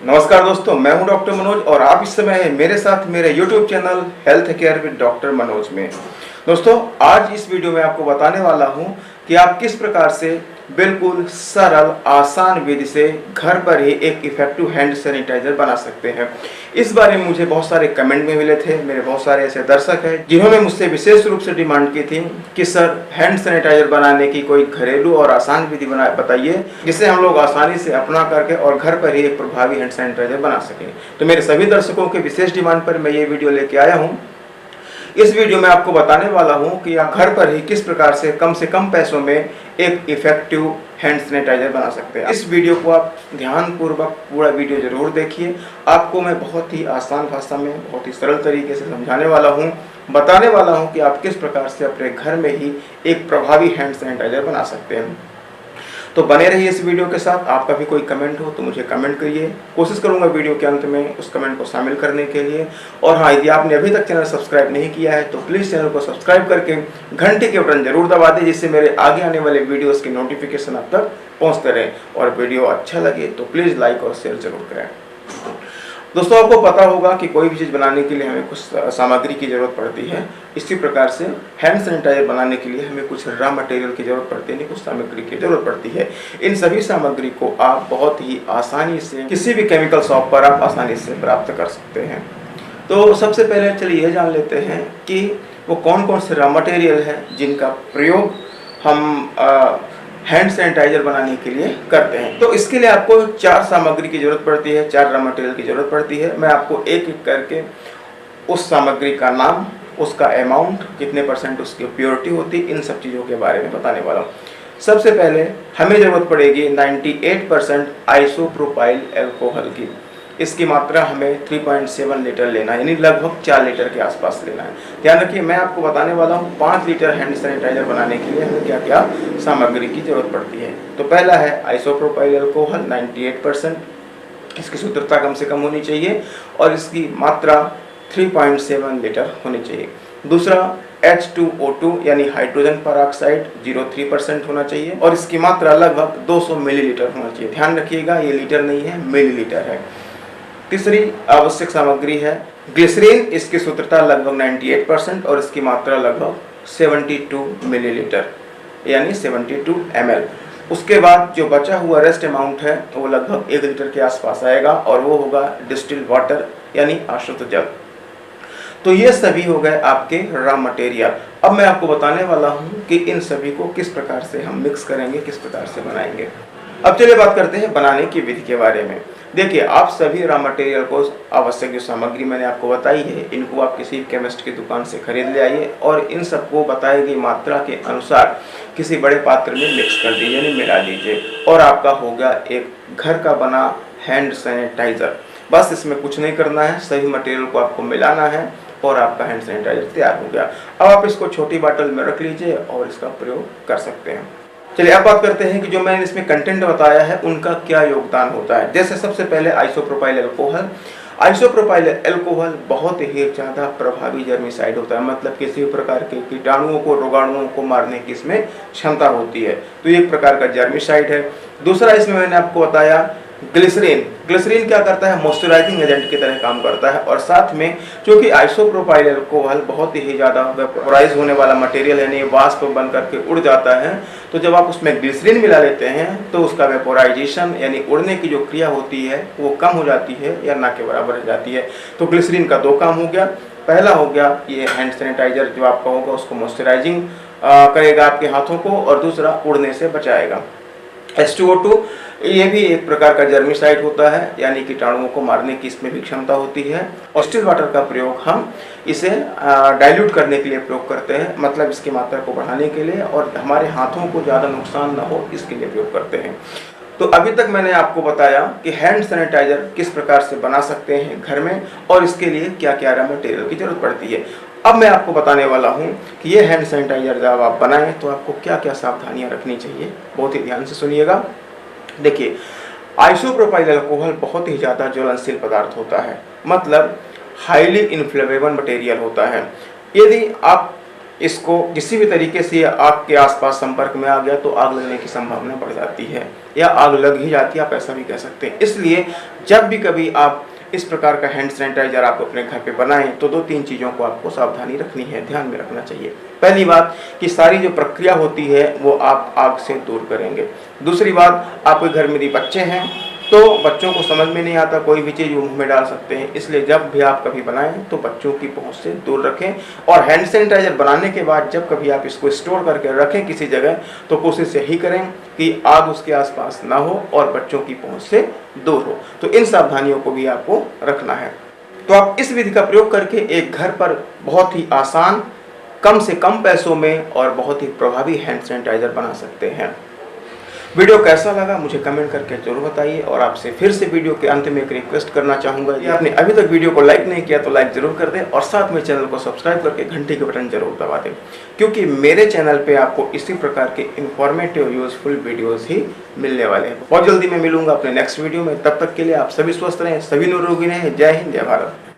नमस्कार दोस्तों, मैं हूं डॉक्टर मनोज और आप इस समय मेरे साथ मेरे YouTube channel health care with doctor Manoj में। दोस्तों, आज इस वीडियो में आपको बताने वाला हूं कि आप किस प्रकार से बिल्कुल सरल आसान विधि से घर पर ही एक इफेक्टिव हैंड सैनिटाइजर बना सकते हैं। इस बारे में मुझे बहुत सारे कमेंट में मिले थे। मेरे बहुत सारे ऐसे दर्शक हैं जिन्होंने मुझसे विशेष रूप से डिमांड की थी कि सर, हैंड सैनिटाइजर बनाने की कोई घरेलू और आसान विधि बताइए जिसे हम लोग आसानी से अपना करके और घर पर ही एक प्रभावी हैंड सैनिटाइजर बना सकें। तो मेरे सभी दर्शकों के विशेष डिमांड पर मैं ये वीडियो लेके आया हूँ। इस वीडियो में आपको बताने वाला हूं कि आप घर पर ही किस प्रकार से कम पैसों में एक इफेक्टिव हैंड सैनिटाइजर बना सकते हैं। इस वीडियो को आप ध्यानपूर्वक पूरा वीडियो जरूर देखिए। आपको मैं बहुत ही आसान भाषा में बहुत ही सरल तरीके से समझाने वाला हूं, बताने वाला हूं कि आप किस प्रकार से अपने घर में ही एक प्रभावी हैंड सैनिटाइजर बना सकते हैं। तो बने रहिए इस वीडियो के साथ। आपका भी कोई कमेंट हो तो मुझे कमेंट करिए। कोशिश करूंगा वीडियो के अंत में उस कमेंट को शामिल करने के लिए। और हाँ, यदि आपने अभी तक चैनल सब्सक्राइब नहीं किया है तो प्लीज़ चैनल को सब्सक्राइब करके घंटे के बटन जरूर दबा दें, जिससे मेरे आगे आने वाले वीडियोस की नोटिफिकेशन आप तक पहुँचते रहे। और वीडियो अच्छा लगे तो प्लीज़ लाइक और शेयर जरूर करें। दोस्तों, आपको पता होगा कि कोई भी चीज़ बनाने के लिए हमें कुछ सामग्री की ज़रूरत पड़ती है। इसी प्रकार से हैंड सैनिटाइजर बनाने के लिए हमें कुछ रॉ मटेरियल की ज़रूरत पड़ती है, कुछ सामग्री की ज़रूरत पड़ती है। इन सभी सामग्री को आप बहुत ही आसानी से किसी भी केमिकल शॉप पर आप आसानी से प्राप्त कर सकते हैं। तो सबसे पहले चलिए यह जान लेते हैं कि वो कौन कौन से रॉ मटेरियल है जिनका प्रयोग हम हैंड सैनिटाइजर बनाने के लिए करते हैं। तो इसके लिए आपको 4 सामग्री की जरूरत पड़ती है, 4 रॉ मटेरियल की जरूरत पड़ती है। मैं आपको एक एक करके उस सामग्री का नाम, उसका अमाउंट, कितने % उसकी प्योरिटी होती, इन सब चीज़ों के बारे में बताने वाला हूँ। सबसे पहले हमें ज़रूरत पड़ेगी 98% आइसोप्रोपाइल अल्कोहल की। इसकी मात्रा हमें 3.7 लीटर लेना है, यानी लगभग 4 लीटर के आसपास लेना है। ध्यान रखिए, मैं आपको बताने वाला हूँ 5 लीटर हैंड सैनिटाइजर बनाने के लिए हमें क्या क्या सामग्री की जरूरत पड़ती है। तो पहला है आइसोप्रोपाइल अल्कोहल 98%। इसकी शुद्धता कम से कम होनी चाहिए और इसकी मात्रा 3.7 लीटर होनी चाहिए। दूसरा H2O2 यानी हाइड्रोजन परऑक्साइड 0.3% होना चाहिए और इसकी मात्रा लगभग 200 मिलीलीटर होना चाहिए। ध्यान रखिएगा, ये लीटर नहीं है, मिलीलीटर है। तीसरी आवश्यक सामग्री है ग्लिसरीन। इसकी शुद्धता लगभग 98% और इसकी मात्रा लगभग 72 मिलीलीटर यानी 72 ml। उसके बाद जो बचा हुआ रेस्ट अमाउंट है वो लगभग 1 लीटर के आसपास आएगा और वो होगा डिस्टिल्ड वाटर यानी आश्रित जल। तो ये सभी हो गए आपके रॉ मटेरियल। अब मैं आपको बताने वाला हूँ कि इन सभी को किस प्रकार से हम मिक्स करेंगे, किस प्रकार से बनाएंगे। अब चलिए बात करते हैं बनाने की विधि के बारे में। देखिए, आप सभी रॉ मटेरियल को, आवश्यक जो सामग्री मैंने आपको बताई है, इनको आप किसी केमिस्ट की दुकान से खरीद ले आइए और इन सबको बताई गई मात्रा के अनुसार किसी बड़े पात्र में मिक्स कर दीजिए, यानी मिला दीजिए और आपका हो गया एक घर का बना हैंड सैनिटाइजर। बस इसमें कुछ नहीं करना है, सभी मटेरियल को आपको मिलाना है और आपका हैंड सैनिटाइजर तैयार हो गया। अब आप इसको छोटी बाटल में रख लीजिए और इसका प्रयोग कर सकते हैं। चलिए अब बात करते हैं कि जो मैंने इसमें कंटेंट बताया है उनका क्या योगदान होता है। जैसे सबसे पहले आइसोप्रोपाइल अल्कोहल। आइसोप्रोपाइल अल्कोहल बहुत ही ज़्यादा प्रभावी जर्मिसाइड होता है, मतलब किसी भी प्रकार के कीटाणुओं को, रोगाणुओं को मारने की इसमें क्षमता होती है। तो ये एक प्रकार का जर्मिसाइड है। दूसरा इसमें मैंने आपको बताया ग्लिसरीन। ग्लिसरीन क्या करता है, मॉइस्चराइजिंग एजेंट की तरह काम करता है और साथ में क्योंकि आइसोप्रोपाइल अल्कोहल बहुत ही ज़्यादा वेपोराइज होने वाला मटेरियल है, यानी वाष्प बन करके उड़ जाता है, तो जब आप उसमें ग्लिसरीन मिला लेते हैं तो उसका वेपोराइजेशन यानी उड़ने की जो क्रिया होती है वो कम हो जाती है या ना के बराबर हो जाती है। तो ग्लिसरीन का 2 काम हो गया। पहला हो गया ये हैंड सैनिटाइजर जो आपका होगा उसको मॉइस्चराइजिंग करेगा आपके हाथों को और दूसरा उड़ने से बचाएगा। H2O2 ये भी एक प्रकार का जर्मिसाइड होता है, यानी कीटाणुओं को मारने की इसमें भी क्षमता होती है। और डिस्टिल्ड वाटर का प्रयोग हम इसे डाइल्यूट करने के लिए प्रयोग करते हैं, मतलब इसकी मात्रा को बढ़ाने के लिए और हमारे हाथों को ज़्यादा नुकसान ना हो इसके लिए प्रयोग करते हैं। तो अभी तक मैंने आपको बताया कि हैंड सैनिटाइजर किस प्रकार से बना सकते हैं घर में और इसके लिए क्या क्या रॉ मटेरियल की जरूरत पड़ती है। अब मैं आपको बताने वाला हूं कि ये हैंड सैनिटाइजर जब आप बनाएं तो आपको क्या क्या सावधानियां रखनी चाहिए। बहुत ही ध्यान से सुनिएगा। देखिए, आइसोप्रोपाइल अल्कोहल बहुत ही ज़्यादा ज्वलनशील पदार्थ होता है, मतलब हाईली इन्फ्लेमेबल मटेरियल होता है। यदि आप इसको किसी भी तरीके से आग के आसपास संपर्क में आ गया तो आग लगने की संभावना बढ़ जाती है, या आग लग ही जाती है, आप ऐसा भी कह सकते हैं। इसलिए जब भी कभी आप इस प्रकार का हैंड सैनिटाइजर आप अपने घर पे बनाएं तो 2-3 चीज़ों को आपको सावधानी रखनी है, ध्यान में रखना चाहिए। पहली बात कि सारी जो प्रक्रिया होती है वो आप आग से दूर करेंगे। दूसरी बात, आपके घर में यदि बच्चे हैं तो बच्चों को समझ में नहीं आता कोई भी चीज़ वो मुँह में डाल सकते हैं, इसलिए जब भी आप कभी बनाएं तो बच्चों की पहुंच से दूर रखें। और हैंड सैनिटाइजर बनाने के बाद जब कभी आप इसको स्टोर करके रखें किसी जगह तो कोशिश यही करें कि आग उसके आसपास ना हो और बच्चों की पहुंच से दूर हो। तो इन सावधानियों को भी आपको रखना है। तो आप इस विधि का प्रयोग करके एक घर पर बहुत ही आसान, कम से कम पैसों में और बहुत ही प्रभावी हैंड सैनिटाइजर बना सकते हैं। वीडियो कैसा लगा मुझे कमेंट करके जरूर बताइए। और आपसे फिर से वीडियो के अंत में एक रिक्वेस्ट करना चाहूँगा, यदि आपने अभी तक वीडियो को लाइक नहीं किया तो लाइक जरूर कर दें और साथ में चैनल को सब्सक्राइब करके घंटी के बटन जरूर दबा दें, क्योंकि मेरे चैनल पे आपको इसी प्रकार के इंफॉर्मेटिव यूजफुल वीडियोज़ ही मिलने वाले हैं। बहुत जल्दी मैं मिलूंगा अपने नेक्स्ट वीडियो में, तब तक के लिए आप सभी स्वस्थ रहें, सभी निरोगी रहें। जय हिंद, जय भारत।